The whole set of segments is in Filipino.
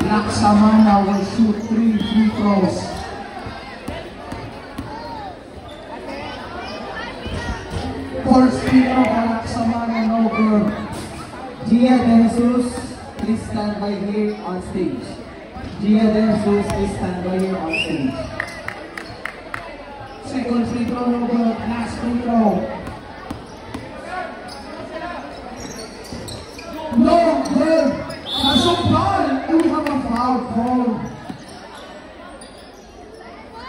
Laksamana will shoot 3 free throws. First free throw for Laksamana, no good. Gia De Jesus, please stand by here on stage. Gia De Jesus, please stand by here on stage. Second free throw, no good. Last free throw. No good. Kasupal, you have a foul call.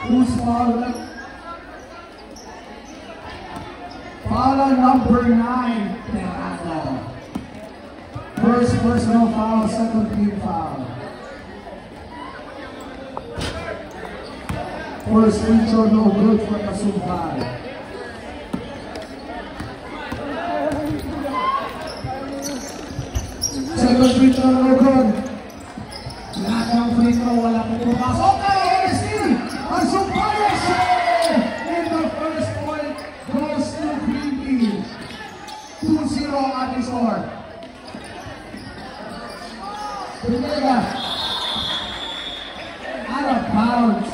Who's foul? Foul on number 9, Terrado. First personal foul, second team foul. First free throw, no good for Kasupal. Second free throw, no good. Lahat ng free throw, wala pong pumasok. Okay, steal! Kasupal in the first point goes to Green Team. 2-0 at the score. Pinega. Out of bounds.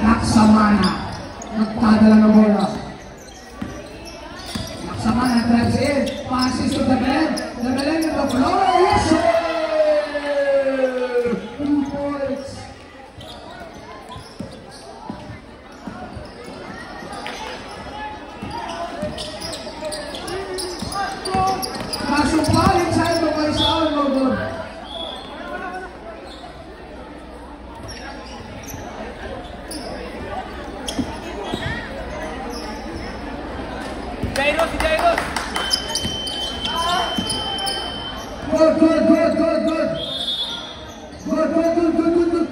Laksamana. Nagpadala ng bola. Laksamana drives in. Passes to the Belen. The Belen in the floor. Yes! 2 points. Kasupal inside the Paisao, no good. Jairos, si Jairos. Good, good, good, good, good. Good, good, good, good, good, good.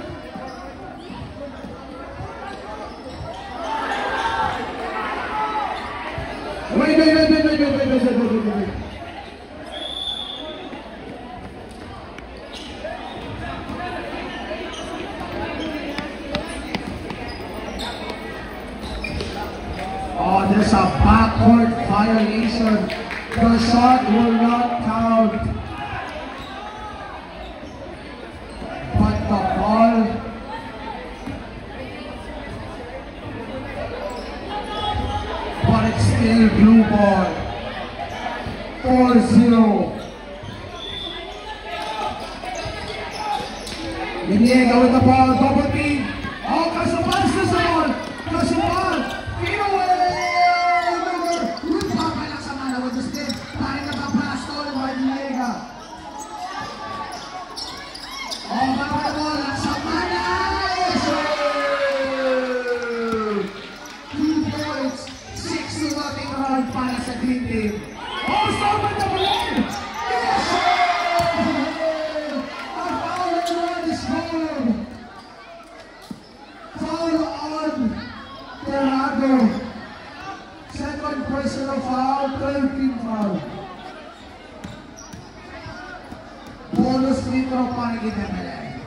Wait. Oh, there's a backcourt violation. The shot will not count. But the ball. But it's still blue ball. 4-0. Iniega with the ball. Double team. Oh, Kasupal is the ball. Kasupal. Fade away. Para sa Green Team. Oh, stop at the Belen! Yes! A foul on is called. Foul on Terrado. Second personal foul, 12 team foul. Bonus free throw para kita Belen.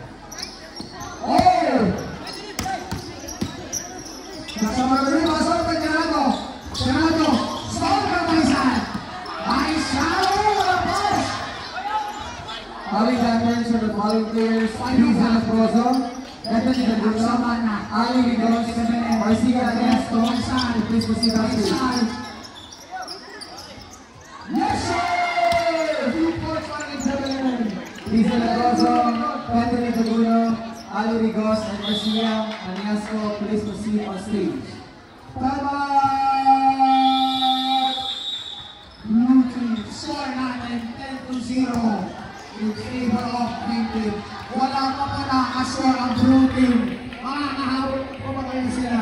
Oh! Kasama na rin, masok ka Terrado. Terrado. Attention to the following players. Lisa Nasproso, Bethany Gaduno, Ali Rigos, Marcia Ernesto, please proceed on stage. Yes, sir! 2 points for the Lisa Nasproso, Bethany Gaduno, Ali Rigos, and Marcia Ernesto, please proceed on stage. Tama! Blue team, score natin 10-0. In favor of Green Team. Wala pa pa nakascore ang Blue Team. Makakahabol pa ba kayo sila?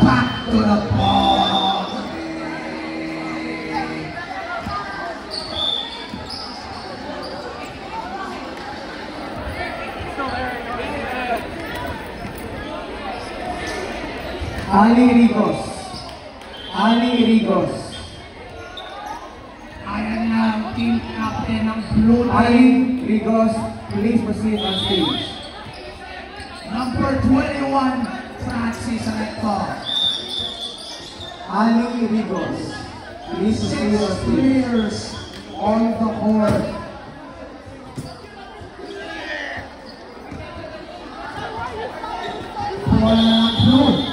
Back to the ball. Ali Rigos. Ali Rigos. Ayan na ang team captain ng Blue Ali Line. Rigos, please proceed on stage. Number 21, Francis Recto. Ali Rigos, please proceed on 6 stage. players on the court. Bola ng Blue.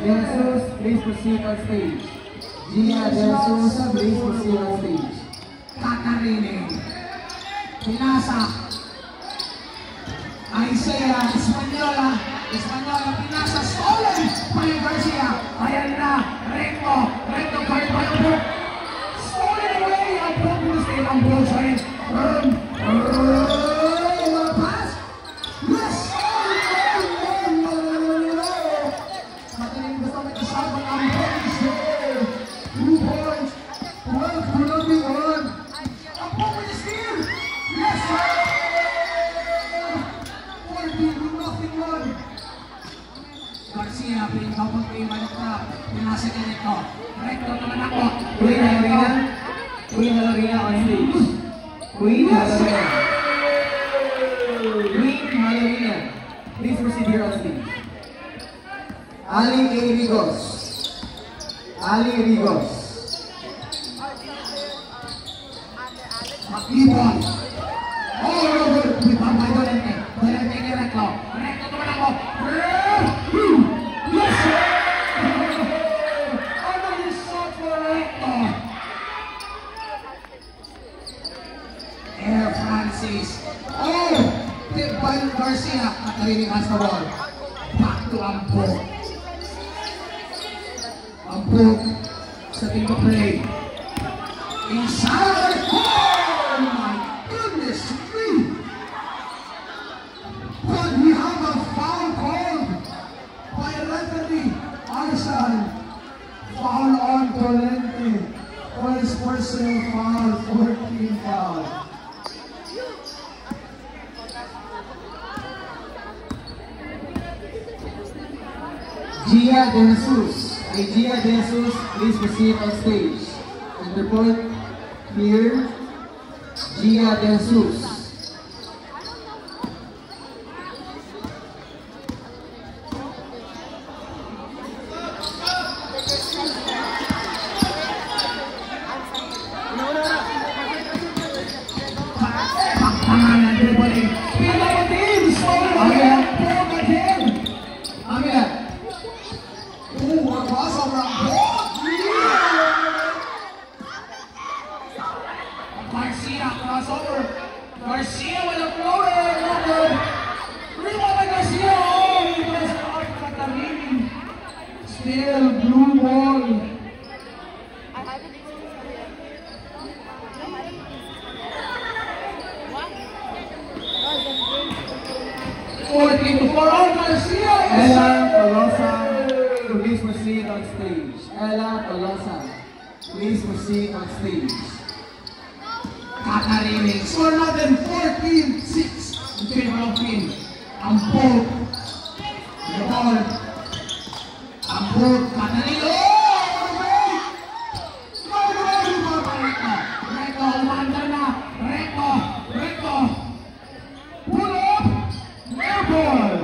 Jesus, please proceed on stage. Gia Jesus, please proceed on stage. Kakarinig. Pinasa. Isaiah Espanyola. Pinasa. Stolen. Mario Garcia. Ayan na. Recto. Kaya pa yung book. Stolen away. Ang book will stay on both sides. What a pass. Yes. Madaling gusto may kasabang ang points there. 2 points. 12-1. Ang book will steal. Yes, sir. 14-1. Garcia, pinagkapag kayo malukap. Pinasa ka nito. Recto naman ako. Queen Halorina on stage. Queen Halorina. Queen Halorina, please proceed here on stage. Ali A. Rigos. Ali Rigos. Makibon. Oh, no. Pipamay Dolente. Dolente kay Recto. Recto naman ako. Yes, sir. Another shot for Recto. Air Francis. Oh! Tip by Garcia. Katarinig has the ball. Back to Ambok. Ambok sa team to play. Inside. Oh my goodness me! But we have a foul called by referee Arsan. Foul on Dolente. First personal foul, 14 foul. Gia De Jesus. Gia De Jesus, please proceed on stage. And report here, Gia De Jesus. Pangalan dribbling. Pinakatin! Again. What was on the Garcia crossover. Garcia with a floater. Rebound by Garcia. Oh, he was out Katarini. Still blue ball. 14-4 on Garcia. Ella Tolosa, please proceed on stage. Ella Tolosa, please proceed on stage. Kakarinig. Score natin 14-6 in favor of Pin. Ambok. The ball. Ambok. Kakarinig. Oh! Recto. Umanda na. Recto. Pull up. Air ball.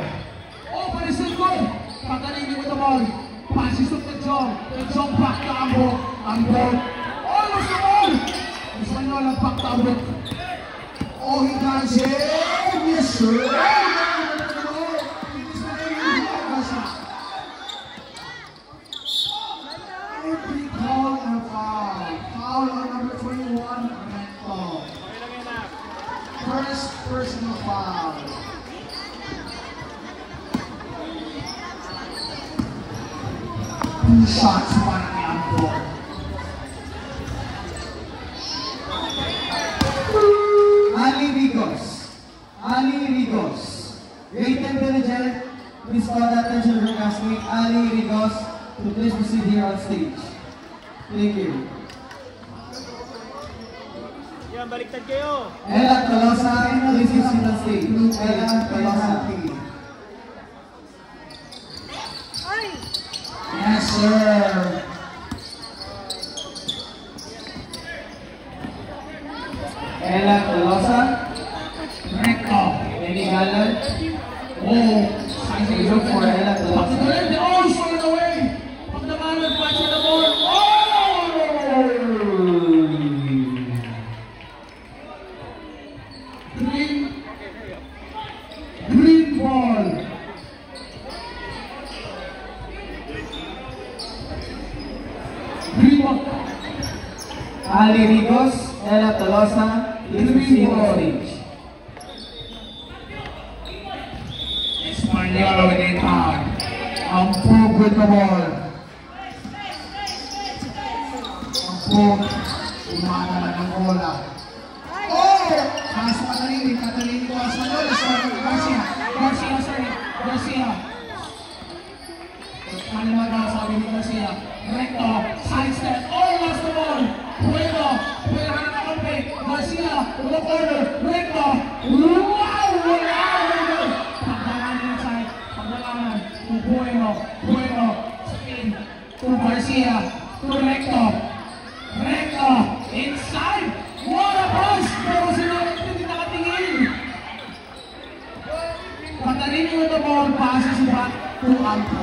Open is still good. Kakarinig with the ball. Passes to Tejong. Tejong back to Ambok. Ambok. Almost the ball. Espanyola back to Ambok. Oh, he got it. Yes, sir. Every call a foul. Foul on number 21, Recto. First personal foul. Two shots para kay Ambok. Ali Rigos. Please call the attention of your classmate Ali Rigos to please proceed here on stage. Thank you. Yan, baliktad kayo. Ella Tolosa, please proceed on stage. Ella Tolosa. Yes, sir. Ella Tolosa. Recto. Any galan? Oh, We look for Ella Tolosa. pagkatuloy, the all swung away. Pagdamanan, punch on the board. Oh! Green ball. Green ball. Ali Rigos, Ella Tolosa, please proceed on stage. Espanyol with a tag. Ang Pog with the ball. Ang Pog, umana na ng bola. Oh! Kaso Katalini ko Espanyol. Garcia. Garcia. Kalimaga, sabi ni Garcia. Recto, sidestep. Oh, lost the ball. Puedo hanap na kampi. Garcia, to the corner. Recto. Wow! Pagdalanan inside. Pagdalanan. To Puedo. Spin. To Garcia. To Recto. Inside. What a pass! Pero sila hindi nakatingin. Katalini with the ball. Passes back to Ampo.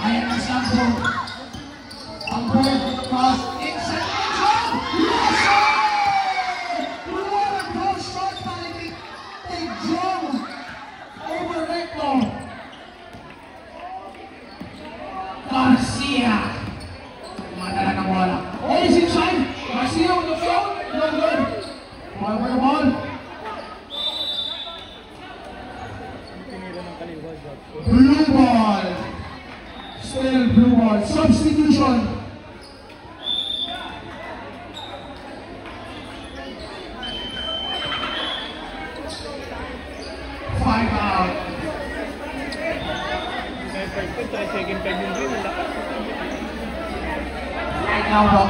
Ayan na si Ampo. Ampo, pass, inside, yes! What a goal shot by the John over Recto. Garcia. Madala ng bola. Oh, he's inside. Garcia with the field. No good. Ball for the ball. Blue ball. Still blue ball. Substitution. Five out. Second time yung green, wala. Right now, bro.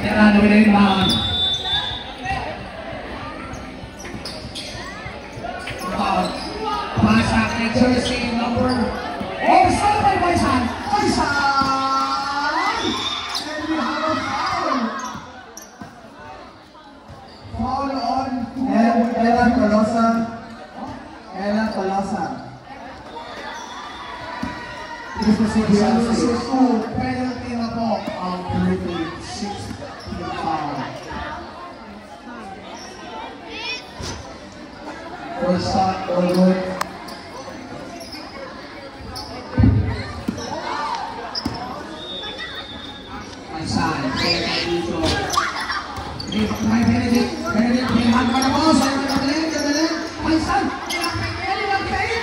Tirando with the inbound. Pass out to jersey number. Oh, stop by Baisan. And we have a foul. Foul on Ella Tolosa. Ella Tolosa. Please proceed here on stage. Penalty na po ang Philippines. 6 foul. First shot, all good. Baisan, second dito. May Benedict, may hangga na po. Sa'yo na galing. Baisan, Eli ng pain.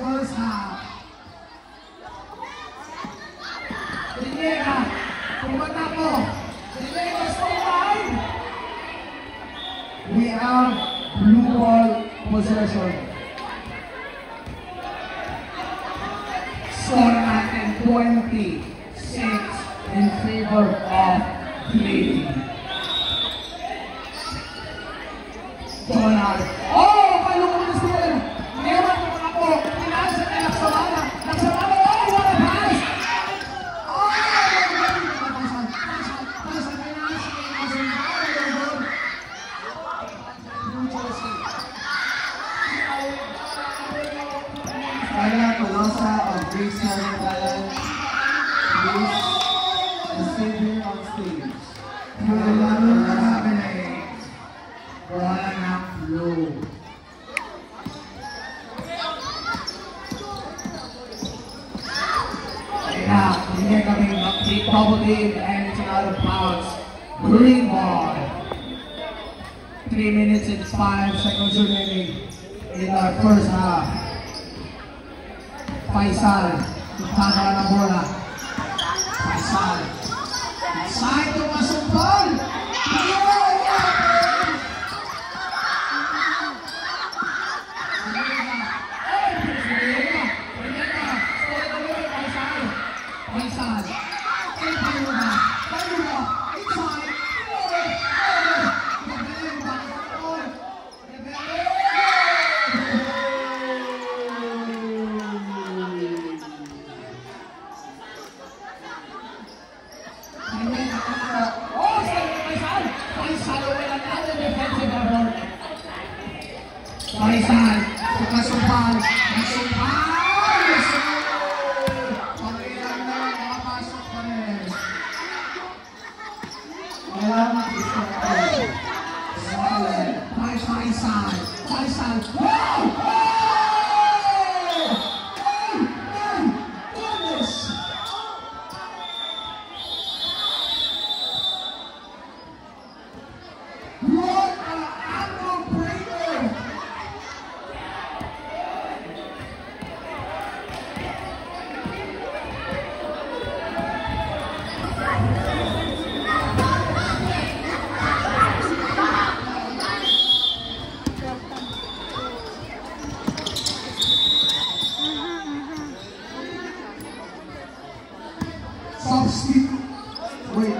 First half. Rinera, pumata po. Rinera, stay alive. We have blue ball possession. Score natin 26 in favor of Philippines. Donald. Oh, palungan na sila. Meron po ako. Pinasa na Laksamana. Laksamana. Oh, what a pass! Oh, pasan. New Jersey. Wala ng blue. Kaya, hindi kami double team and it's another bounce. Green ball. 3 minutes and 5 seconds remaining in our first half. Faisal, tama na bola. Faisal. Inside to masumpal. Faisal, masumpal. Pag-ilan na, makapasok pa rin. Salamat, Mr. Faisal. Wow! Oh my goodness! What an angle breaker! Substitute. Wait.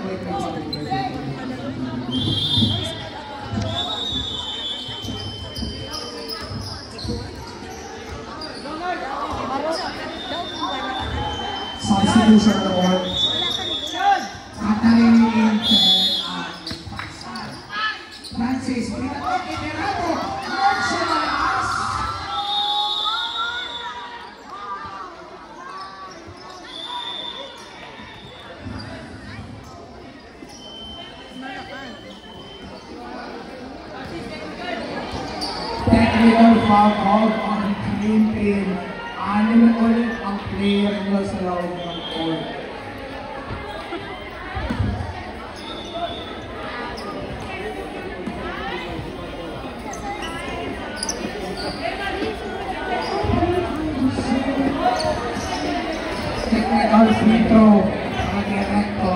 Substitution of the board. Catherine Intel at Faisal. Francis, pinatawag Inerado. Marcialas. Technical foul called on the green team. Anim ulit ang player nila sa loob ng court. Technical free throw para kay Recto.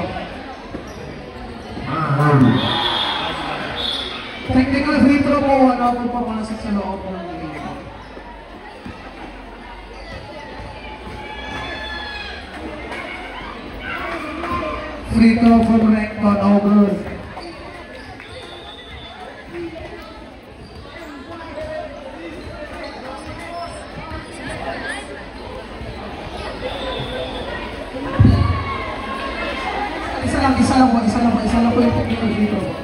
Technical free throw po, wala po pamasok sa loob ng game. Free throw from Recto, no good. Isa lang po yung technical free throw.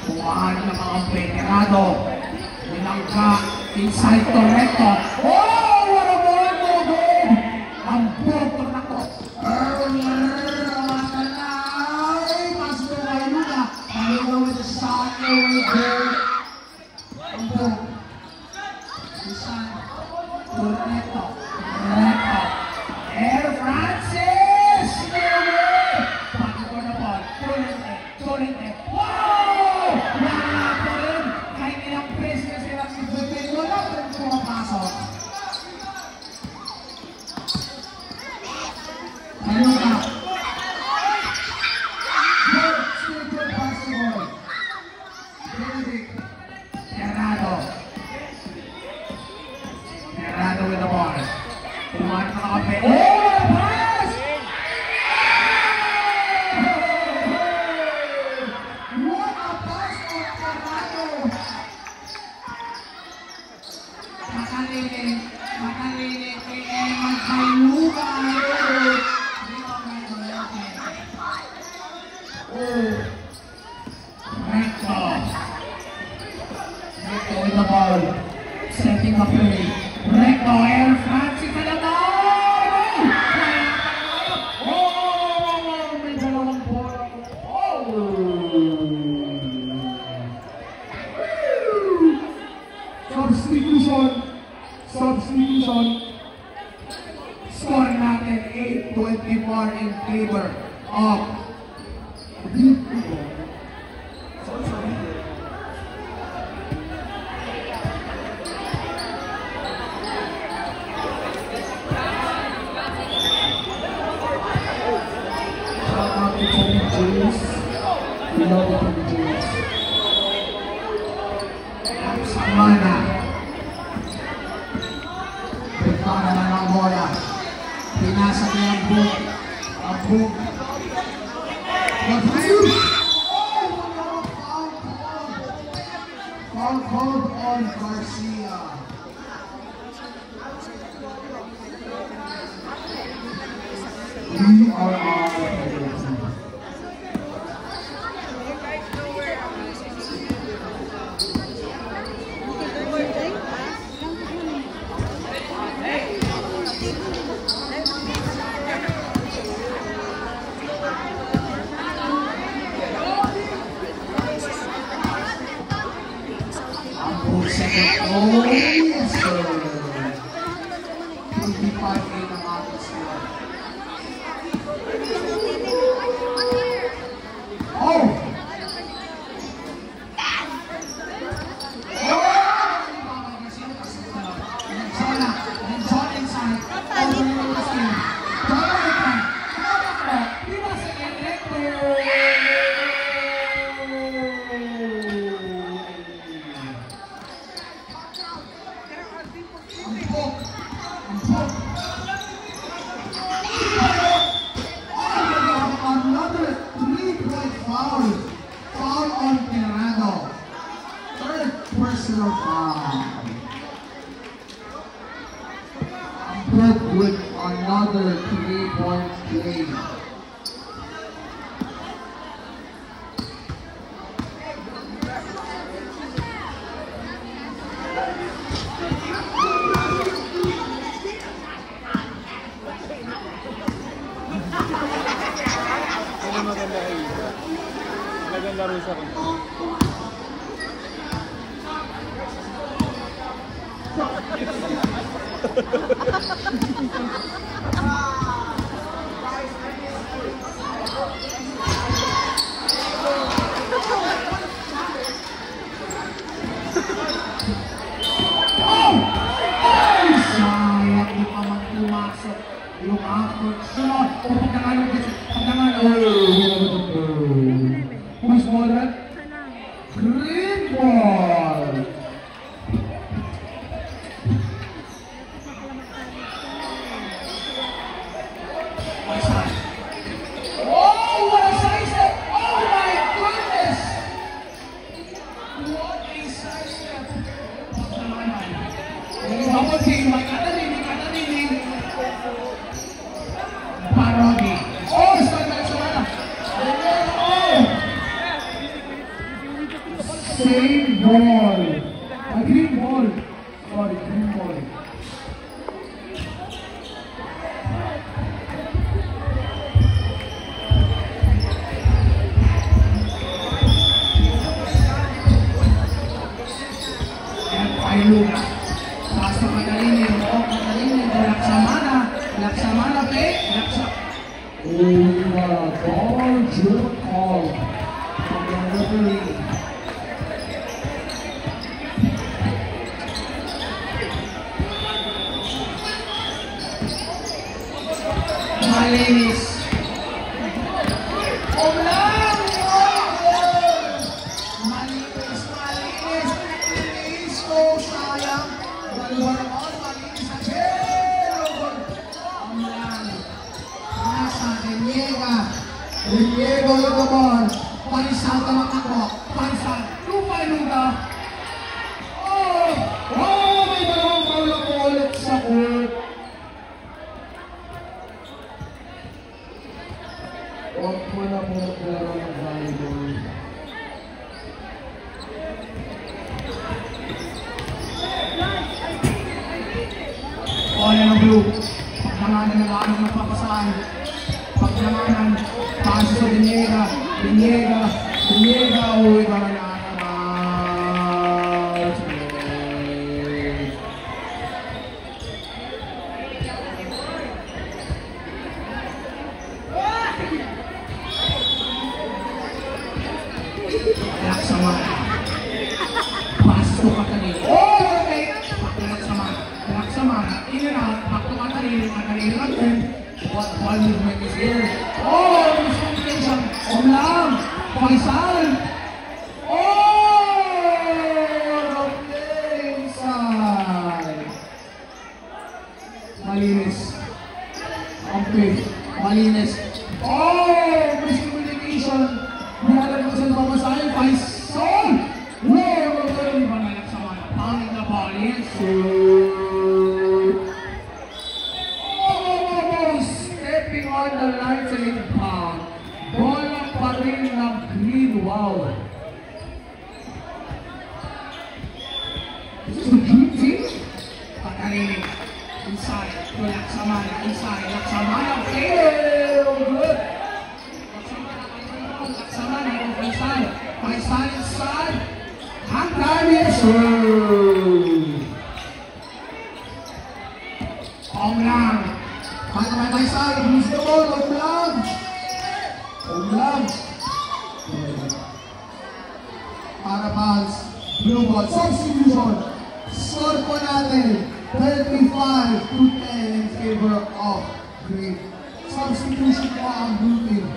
Kuhaan ng mga veterano. Nilangka inside to Recto. Oh! What a ball mo doon! Ang boto na ko. Matanay! Pass to Ayuda. Ayuda with the shot. Ang boto. Inside to Recto. Air Francis! Pati ko na ball. Tulite. Wow! Wala pa rin. Kahit ilang press kasi lang si Jupin, wala pa rin pumapasok. Ano ka? Still good basketball. Benedict. Terrado with the ball. Tumahan pa nakape. Oh! Pass! ball. Setting up play. Recto, air, Francis Calatao! Oh! May dalawang bola. Oh! Substitution. Score natin 8-24 in favor of Samana. Bintana na ng bola. Pinasa niya ang book. Ang book. Foul called on Garcia. We are on the penalty. Oh, yes, sir. 25-8 ang ating score. Oh! Another 3-point foul. Foul on Tirado. Third personal foul. Good with another 3-point play. Maganda rin sa akin. Sayang, di pa man pumasok yung effort shot. O pagkangalong who's ball that? Green ball! Oh, what a size step! Oh my goodness! What a size step! Double team, magkatalinig. Parody. Oh, standard sa mana. Oh! Same ball. A green ball. Sorry, green ball. Ayuda. Basta Catalini. Laksamana play. Ball jerk call from the referee. Malinis. Malinis. Oh, sayang. Malinis again. Nasa Diego with the ball. Parisal tamakako. Parisal. Lupa. Oh! Oh! May dalawang foul ako ulit sa court. Huwag mo na po naglaro ng volleyball. nalaman ng papasahan. Paglamanan, paso sa Diniega, uy, para na naman. Ayak sama. Paso ka kanina. Oh, okay. Ayak sama. In and out, back to Katarina natin. What one movement is here? Oh, miscommunication. Omlam. Faisal. Oh, okay, inside. Malinis. Okay, malinis. Oh, miscommunication. Meron ko sa Faisal. Faisal. Wow, okay, banalak sa mga. Pangit na bali. On the right side pound. Bola pa rin ng green. Wow. This is the green team. Pagkarinig. Inside. Laksamana. Inside. Laksamana. Okay. Good. Laksamana. Faisal. Faisal inside. Hang time. Yes. Omlang. Faisal, who's the ball? Omlang. Para pass. Blue ball. Substitution. Score po natin. 35-10 in favor of green. Substitution po ang blue team.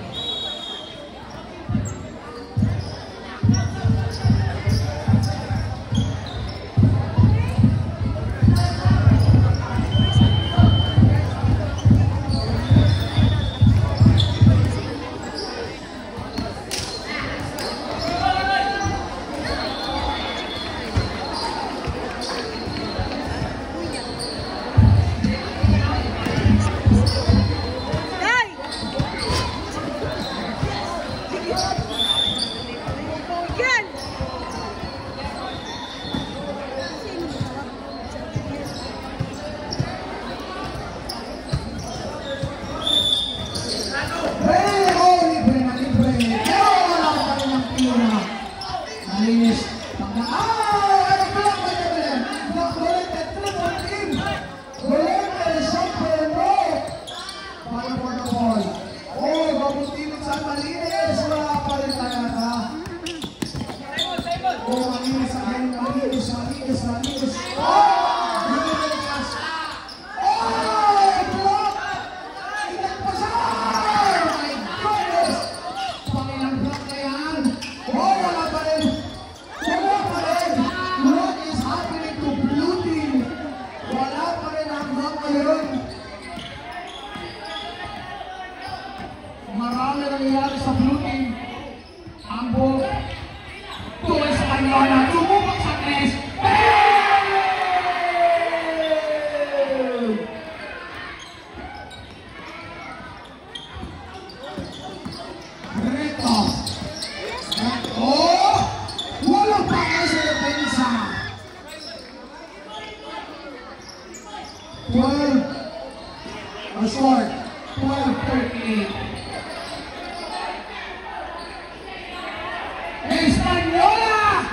Marami nangyayari sa blue team. Ang ball. Tuwa sa kanya na tumubak sa tres. Reto. Walang pakay sa depensa. 12. A short. 12-38. Española!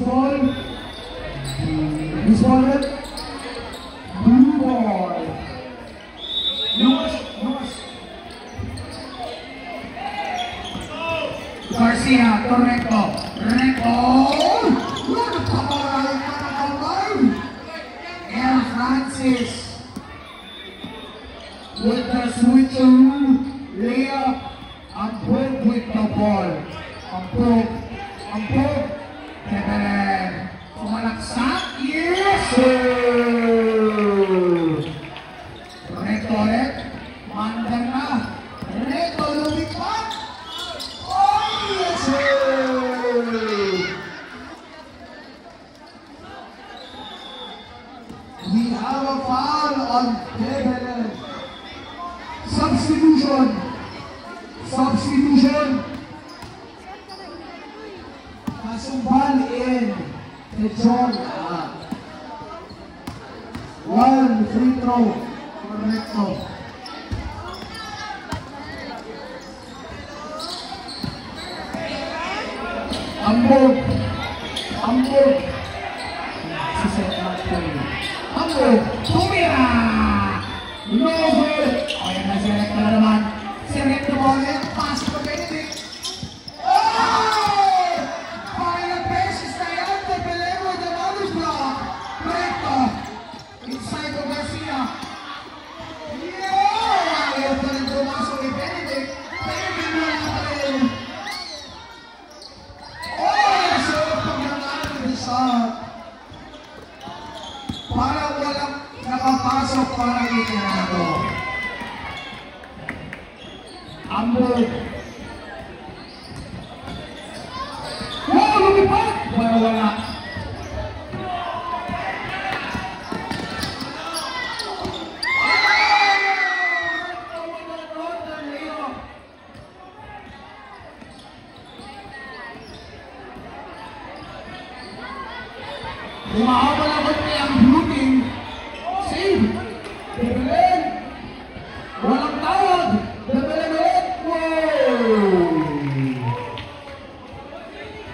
ball. This ball red. Blue ball. Lucas. Garcia, Torreco. And Francis with the switcheroo layup. Ampog with the ball. Ampog. Tebelen. Sumalaksak. Yes, sir! Reto ulit. Mandan na. Reto lumipad. Oh, yes, sir! We have a foul on Tebelen. Substitution. Kasumbal in John. One free throw for Recto. Ambog. Tumira. No good. O yan na si Recto na naman. Si Recto mo ulit. Pass to Benedict. Final basis na yan. Tebelen with another block. Recto. Inside to Garcia. Ayaw pa rin pumasok ni Benedict. Benedict na natin. So pagkakaroon ng shot. Parang walang nakapasok para ikinado. Ambog. Lumipad! Wala. Umahabol ako niya ang blue team. Save! Tebelen! Walang tawag! Tebelen ulit! Wow!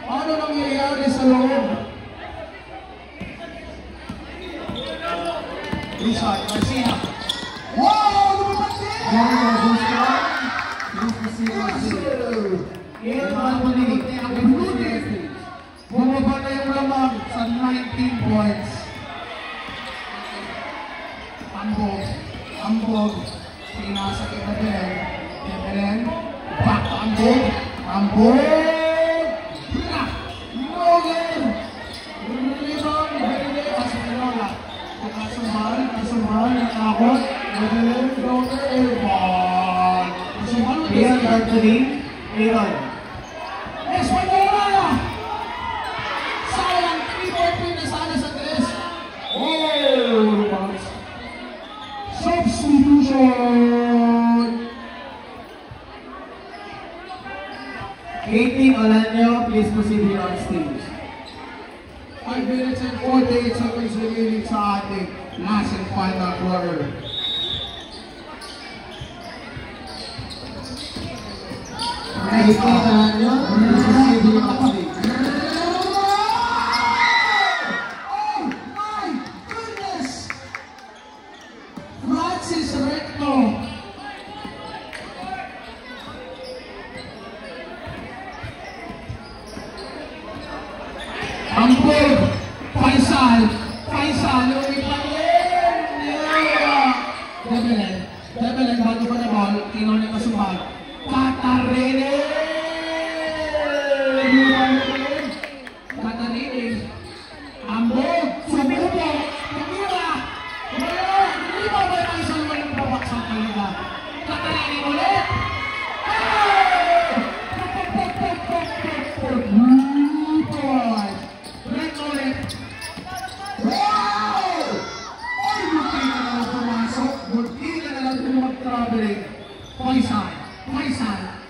Ano nangyayari sa loob? Richard Garcia. Wow! Lumabas din! Ang blue team. Bumaba na yung lamang sa 19 points. Ambog. Pinasa kay Tebelen. Back to Ambog. No game. Rebound. Benedict. Asuminola. Kasumbal. Nakakot. Tebelen. Floater. Airball. Kasumbal. Ian Anthony. Aaron. Espanola. Sayang. 3-point win na sana sa tres. Substitution. 18 Olanyo, please proceed here on stage. 5 minutes and 48 seconds remaining sa ating last and final quarter. Next Olanyo, please proceed here on stage. Oh my goodness! Francis Recto. Ambog, Faisal, lumipad din! Tebelen, bago pa na ball, tinaw niya Kasumbal. Katarine! Ambog, sumubo, tumira! Hindi ba ba yung isang walang babaksak talaga? Katarine ulit!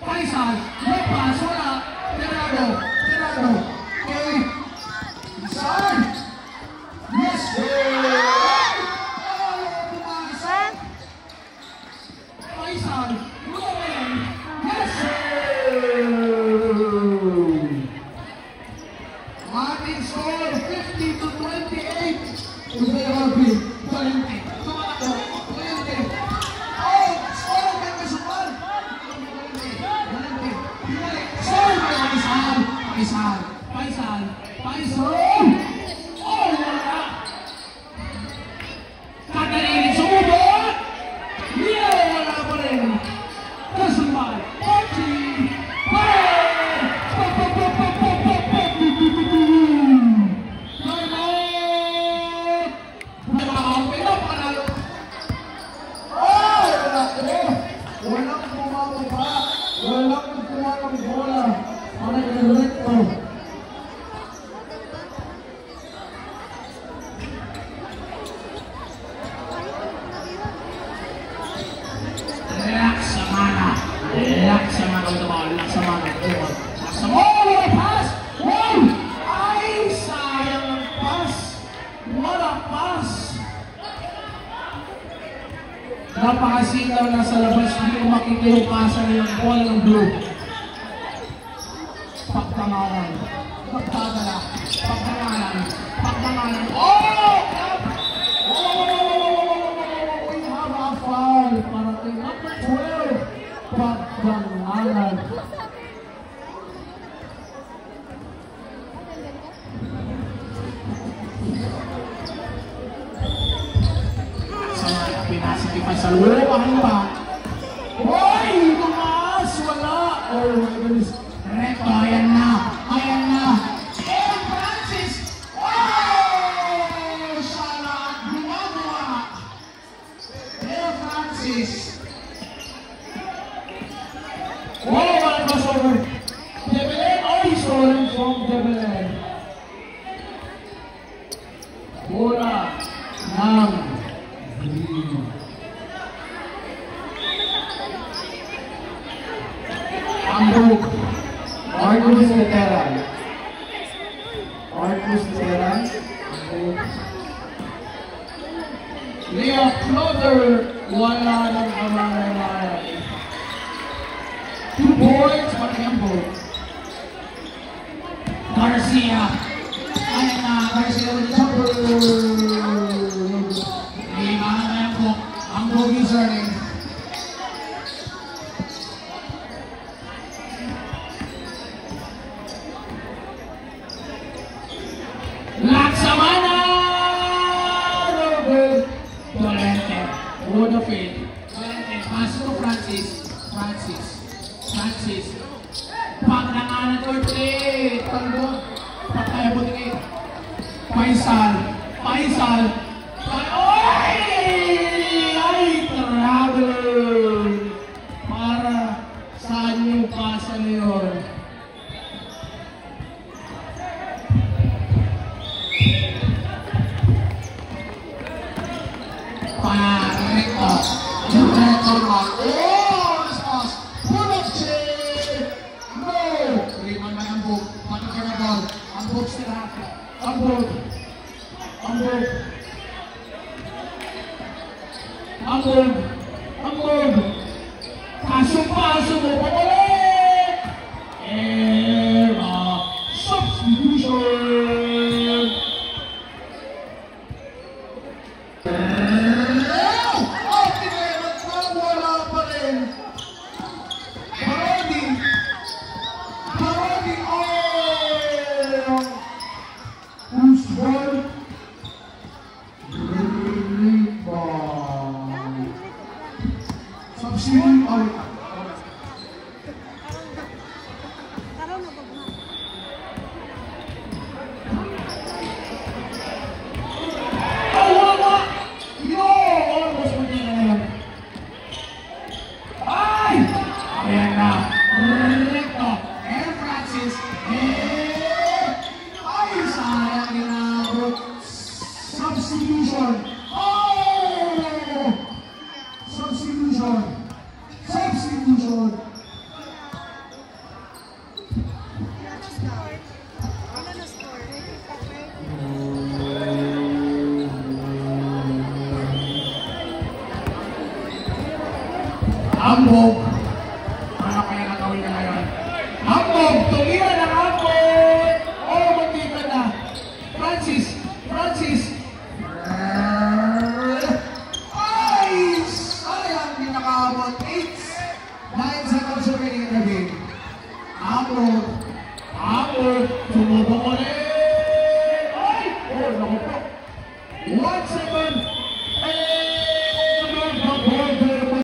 Faisal. Ating score, 50 to 28. Ito yung Arby, 20. Tumatakbo, 20. Oh, score kay Kasupan. 20. Score kay Faisal. Oh, wala. Katalin, sumubot. Wala pa rin. Kasupan, 40. Napakasitaw na sa labas, hindi ko makita yung pasa ng ball ng blue. Pagtangalan. Oh! We have a foul para kay number 12. Pagtangalan. Pinasikipan sa lupahan pa. Hoy! Tumaas! Wala! Oh my goodness. Reto, ayan na. Aaron Francis! Oh! Sana gumagawa. Aaron Francis. Oh, wala ba over? Debelen, oh, stolen from Debelen. Bola ng Ambog, Marcus Veteran. Leo Clover, wala ng Amaray-Maray. 2 points para Ambog. Garcia. Ayan na, Garcia with the jumper. Lima na Ambog. Ambog is earning. Laksamana! Robert Dolente. Wood of it. Dolente. Pass to Francis. Pagdanganan to play. Talbot. Patay po tingin. Faisal. Ay! Travel. Para saan yung pasa na yun? Ambog. Paso mo pabalik. Substitution. Wala pa rin. Parody. Who's ball? Substitute out. Substitution. Ambog.